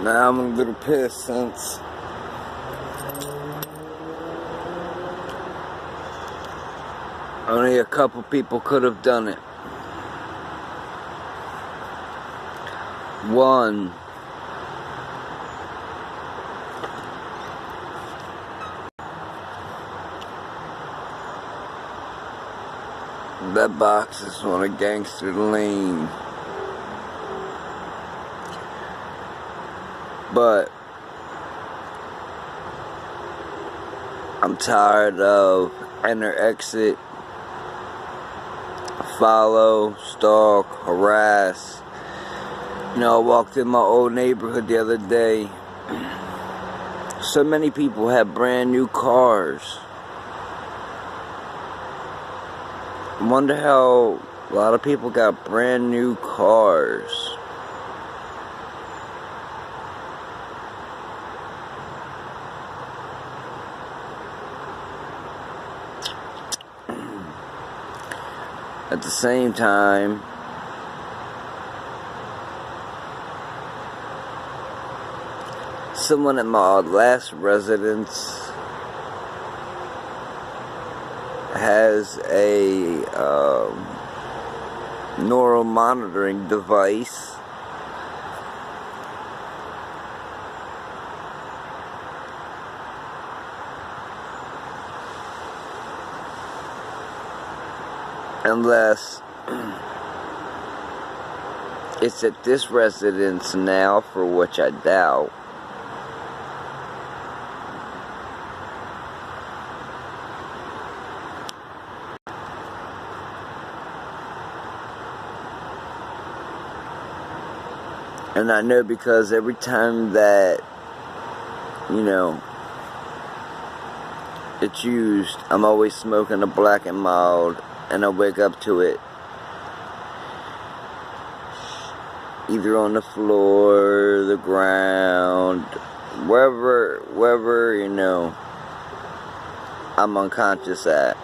Now I'm a little pissed since only a couple people could have done it. One, that box is on a gangster lane. But I'm tired of enter, exit, follow, stalk, harass. You know, I walked in my old neighborhood the other day. So many people have brand new cars. I wonder how a lot of people got brand new cars. At the same time, someone at my last residence has a neural monitoring device. Unless it's at this residence now, for which I doubt. And I know because every time that, you know, it's used, I'm always smoking a Black and Mild, and I wake up to it. Either on the floor, the ground, wherever, you know, I'm unconscious at.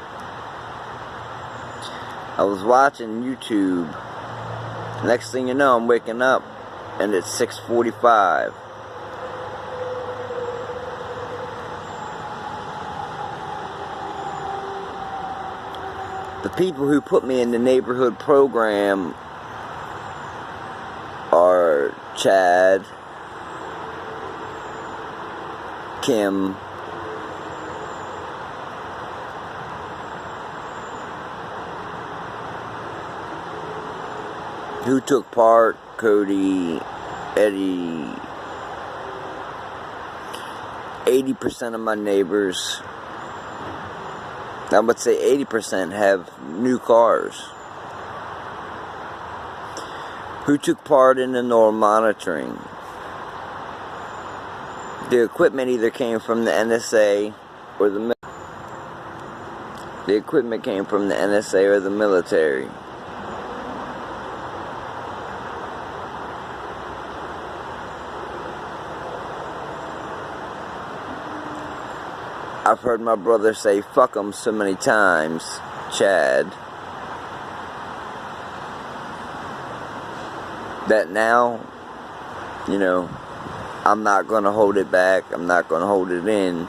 I was watching YouTube. Next thing you know, I'm waking up, and it's 6:45. The people who put me in the neighborhood program are Chad, Kim, who took part, Cody, Eddie. 80% of my neighbors, I would say 80%, have new cars. Who took part in the neural monitoring? The equipment either came from the NSA or the equipment came from the NSA or the military. I've heard my brother say fuck 'em so many times, Chad, that now, you know, I'm not going to hold it back. I'm not going to hold it in.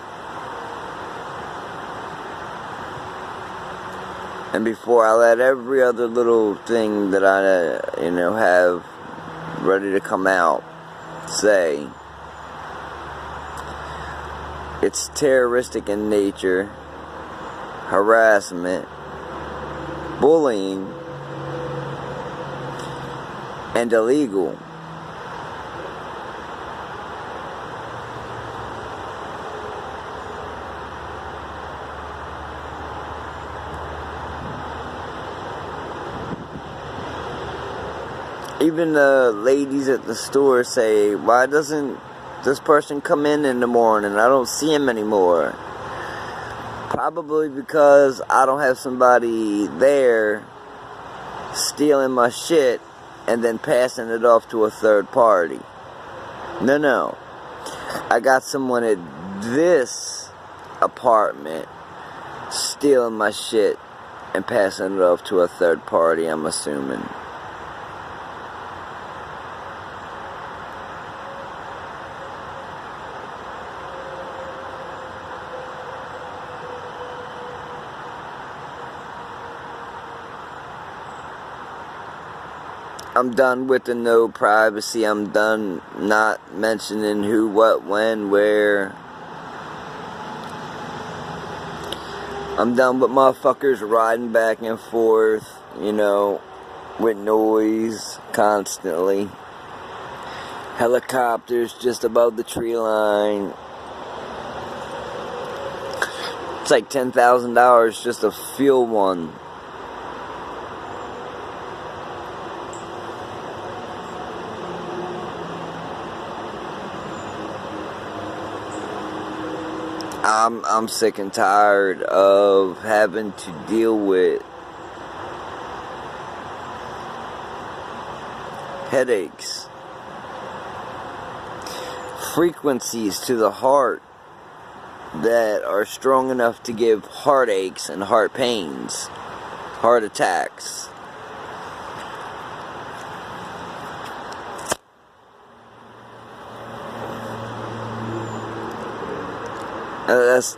And before I let every other little thing that I, you know, have ready to come out say, it's terroristic in nature, harassment, bullying, and illegal. Even the ladies at the store say, why doesn't this person come in the morning? I don't see him anymore. Probably because I don't have somebody there stealing my shit and then passing it off to a third party. No. I got someone at this apartment stealing my shit and passing it off to a third party, I'm assuming. I'm done with the no privacy. I'm done not mentioning who, what, when, where. I'm done with motherfuckers riding back and forth, you know, with noise constantly. Helicopters just above the tree line. It's like $10,000 just to feel one. I'm sick and tired of having to deal with headaches, frequencies to the heart that are strong enough to give heartaches and heart pains, heart attacks.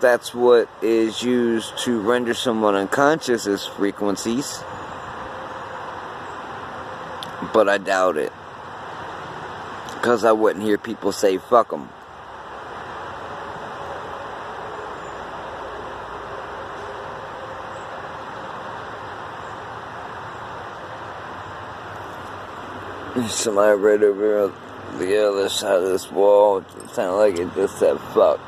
That's what is used to render someone unconscious as frequencies. But I doubt it. Because I wouldn't hear people say fuck them. Somebody right over the other side of this wall. It sounded like it just said fuck.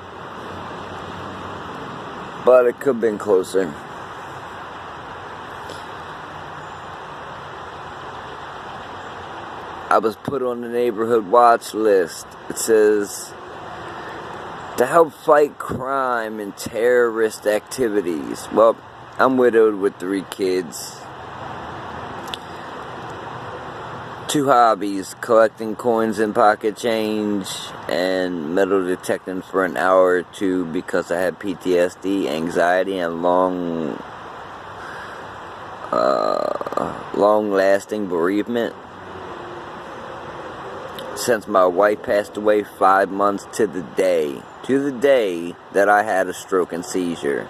But it could have been closer. I was put on the neighborhood watch list. It says, to help fight crime and terrorist activities. Well, I'm widowed with 3 kids. 2 hobbies, collecting coins and pocket change, and metal detecting for an hour or 2 because I had PTSD, anxiety, and long-lasting bereavement. Since my wife passed away 5 months to the day that I had a stroke and seizure.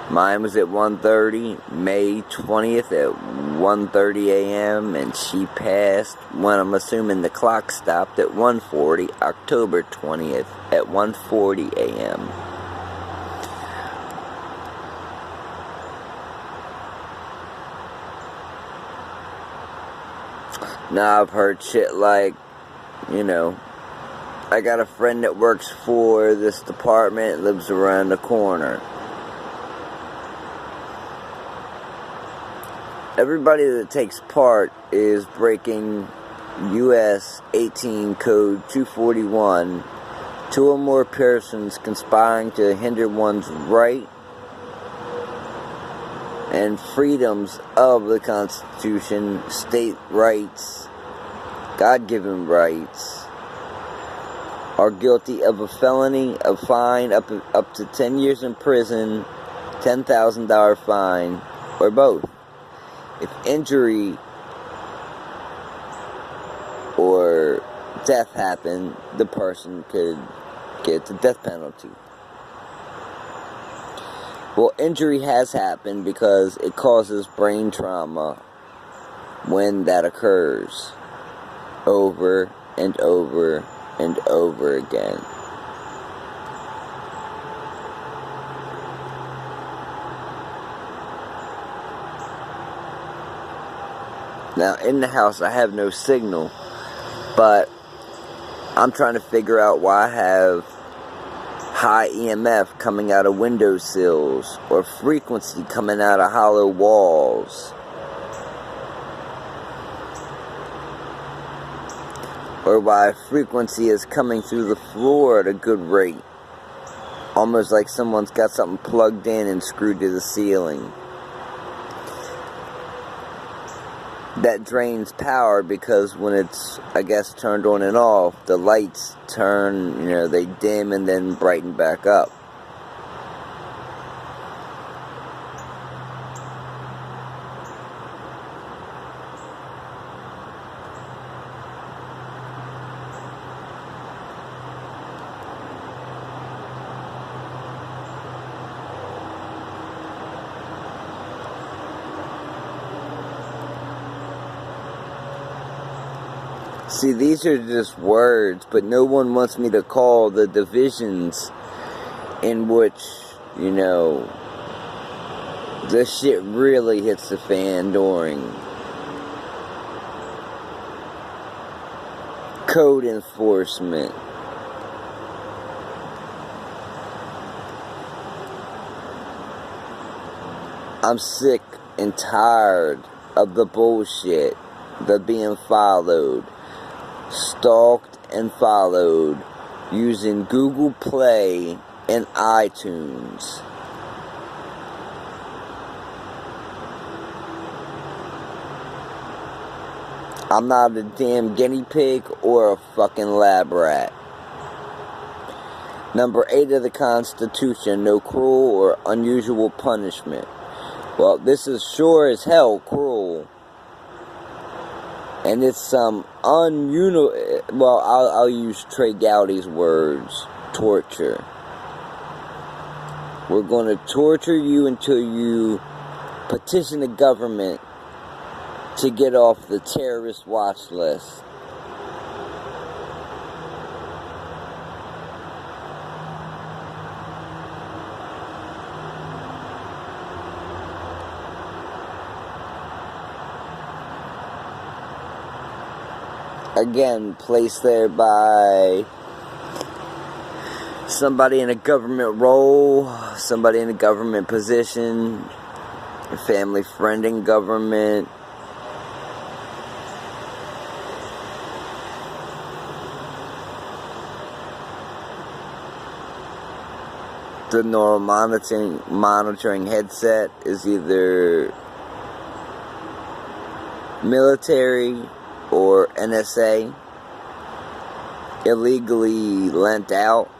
Mine was at 1:30, May 20th at 1:30 a.m. and she passed when I'm assuming the clock stopped at 1:40, October 20th at 1:40 a.m. Now I've heard shit like, you know, I got a friend that works for this department, lives around the corner. Everybody that takes part is breaking U.S. 18 Code 241, 2 or more persons conspiring to hinder one's right and freedoms of the Constitution, state rights, God-given rights, are guilty of a felony, a fine up to 10 years in prison, $10,000 fine, or both. If injury or death happen, the person could get the death penalty. Well, injury has happened because it causes brain trauma when that occurs over and over and over again. Now, in the house, I have no signal, but I'm trying to figure out why I have high EMF coming out of windowsills or frequency coming out of hollow walls. Or why frequency is coming through the floor at a good rate. Almost like someone's got something plugged in and screwed to the ceiling. That drains power because when it's, I guess, turned on and off, the lights turn, you know, they dim and then brighten back up. See, these are just words, but no one wants me to call the divisions in which, you know, this shit really hits the fan during code enforcement. I'm sick and tired of the bullshit, the being followed, stalked and followed using Google Play and iTunes. I'm not a damn guinea pig or a fucking lab rat. Number 8 of the Constitution, no cruel or unusual punishment. Well, this is sure as hell cruel. And it's some well, I'll use Trey Gowdy's words, torture. We're going to torture you until you petition the government to get off the terrorist watch list. Again, placed there by somebody in a government role, somebody in a government position, a family friend in government. The neural monitoring headset is either military or NSA, illegally lent out.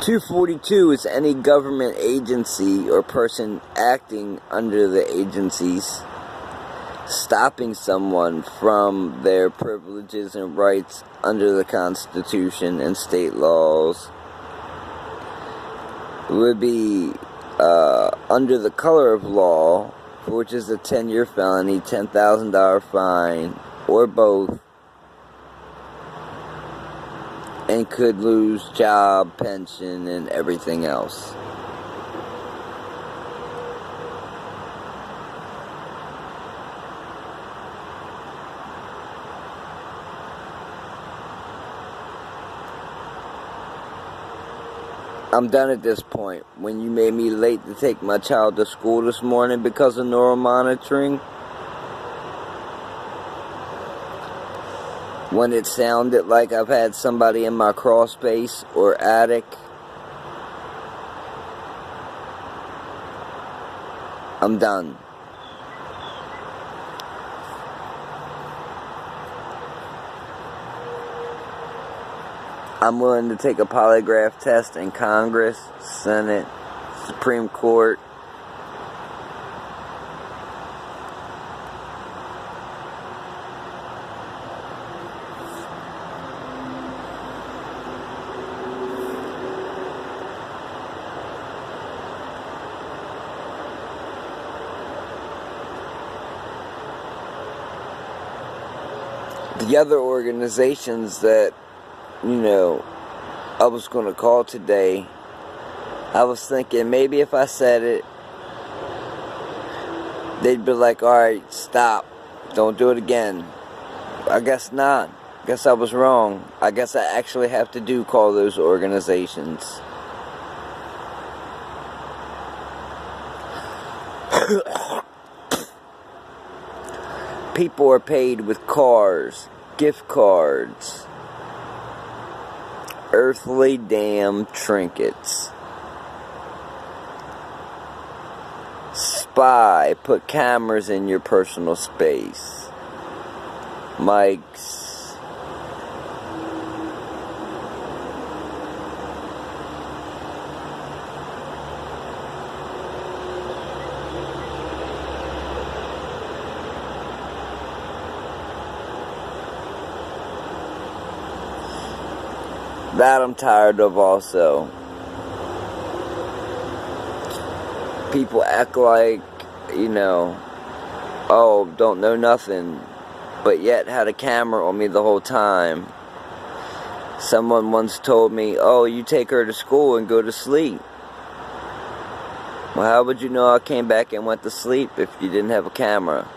.242 is any government agency or person acting under the agencies stopping someone from their privileges and rights under the Constitution and state laws. It would be under the color of law, which is a 10-year felony, $10,000 fine, or both, and could lose job, pension, and everything else. I'm done at this point. When you made me late to take my child to school this morning because of neural monitoring, when it sounded like I've had somebody in my crawl space or attic, I'm done. I'm willing to take a polygraph test in Congress, Senate, Supreme Court. The other organizations that, you know, I was going to call today, I was thinking maybe if I said it, they'd be like, alright, stop, don't do it again. I guess not. I guess I was wrong. I guess I actually have to call those organizations. People are paid with cars, gift cards, earthly damn trinkets. Spy, put cameras in your personal space. Mics. That I'm tired of also. People act like, oh, don't know nothing, but yet had a camera on me the whole time. Someone once told me, oh, you take her to school and go to sleep. Well, how would you know I came back and went to sleep if you didn't have a camera?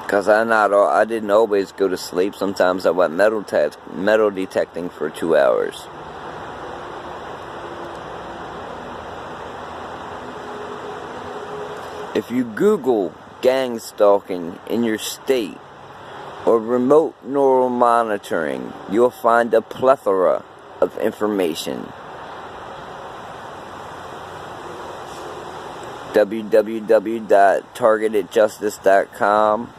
Because I didn't always go to sleep. Sometimes I went metal detecting for 2 hours. If you Google gang stalking in your state or remote neural monitoring, you'll find a plethora of information. www.targetedjustice.com.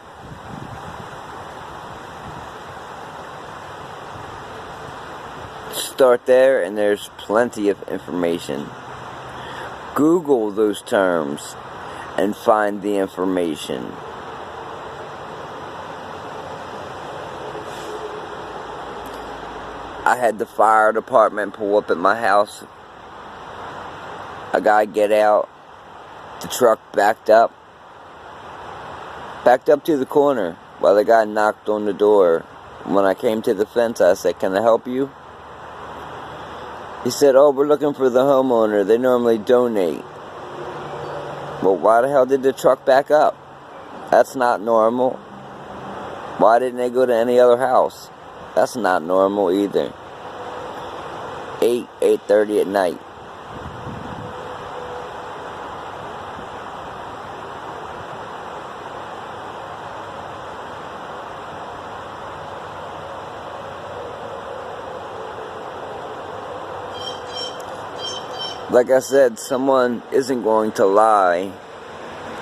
Start there and there's plenty of information. Google those terms and find the information. I had the fire department pull up at my house. A guy get out. The truck backed up to the corner while the guy knocked on the door. When I came to the fence, I said, "Can I help you?" He said, "Oh, we're looking for the homeowner. They normally donate." Well, why the hell did the truck back up? That's not normal. Why didn't they go to any other house? That's not normal either. 8:30 at night. Like I said, someone isn't going to lie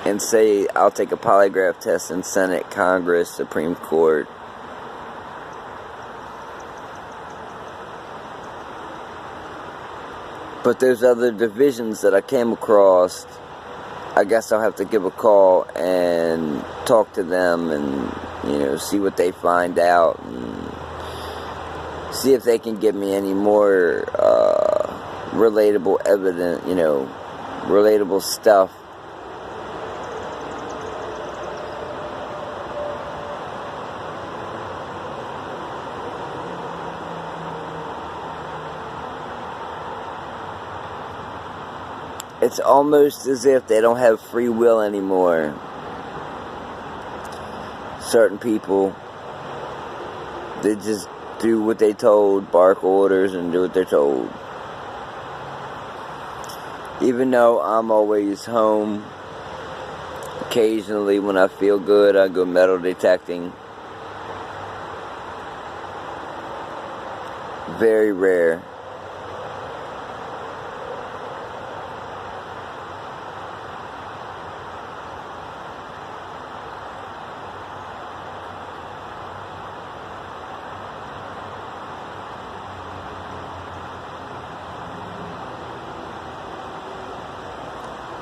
and say, "I'll take a polygraph test in Senate, Congress, Supreme Court." But there's other divisions that I came across. I guess I'll have to give a call and talk to them and, see what they find out and see if they can give me any more relatable evidence, relatable stuff. It's almost as if they don't have free will anymore. Certain people, they just do what they told, bark orders and do what they're told. Even though I'm always home, occasionally when I feel good, I go metal detecting. Very rare.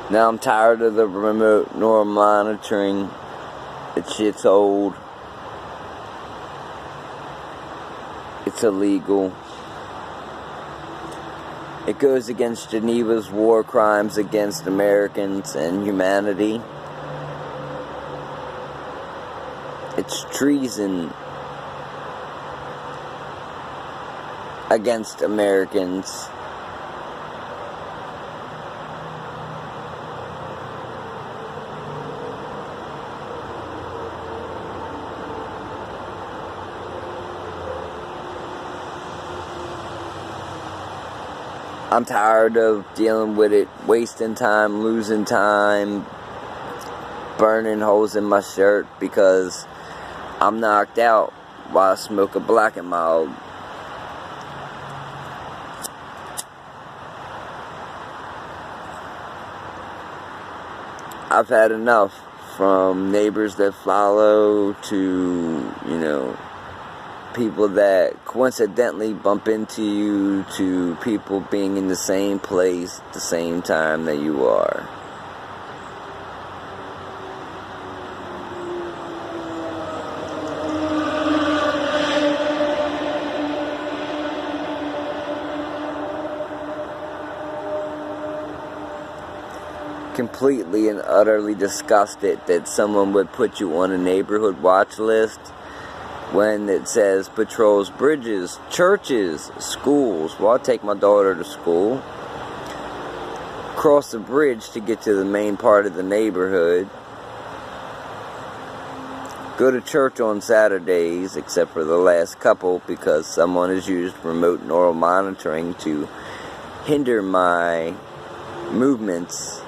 Now I'm tired of the remote neural monitoring. That shit's old. It's illegal. It goes against Geneva's war crimes against Americans and humanity. It's treason against Americans. I'm tired of dealing with it, wasting time, losing time, burning holes in my shirt because I'm knocked out while I smoke a Black and Mild. I've had enough, from neighbors that follow to, people that coincidentally bump into you, to people being in the same place at the same time that you are. completely and utterly disgusted that someone would put you on a neighborhood watch list when it says patrols bridges, churches, schools. Well, I take my daughter to school, cross the bridge to get to the main part of the neighborhood, go to church on Saturdays, except for the last couple, because someone has used remote neural monitoring to hinder my movements.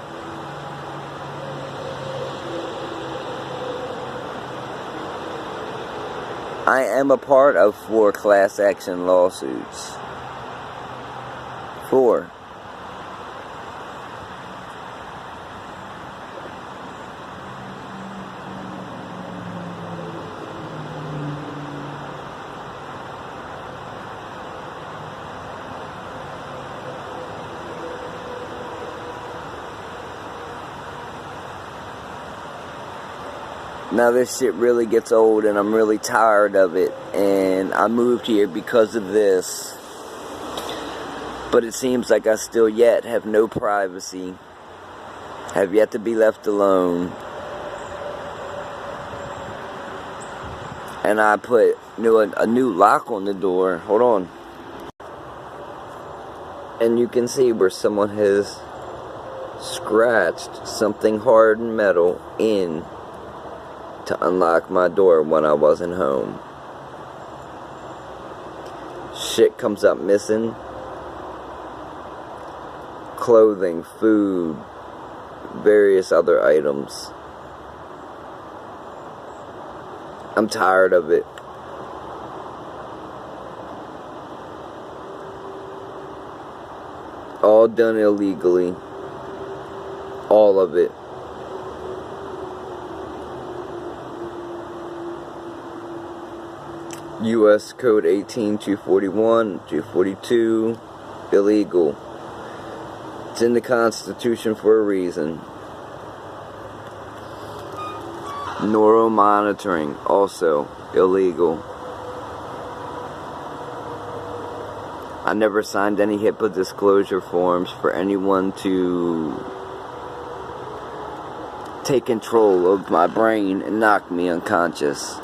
I am a part of 4 class action lawsuits. 4. Now this shit really gets old and I'm really tired of it, and I moved here because of this, but it seems like I still yet have no privacy, have yet to be left alone, and I put a new lock on the door. Hold on. And you can see where someone has scratched something hard and metal in to unlock my door when I wasn't home. Shit comes up missing. Clothing, food, various other items. I'm tired of it. All done illegally. All of it. U.S. Code 18241, 242, illegal. It's in the Constitution for a reason. Neural monitoring, also illegal. I never signed any HIPAA disclosure forms for anyone to take control of my brain and knock me unconscious.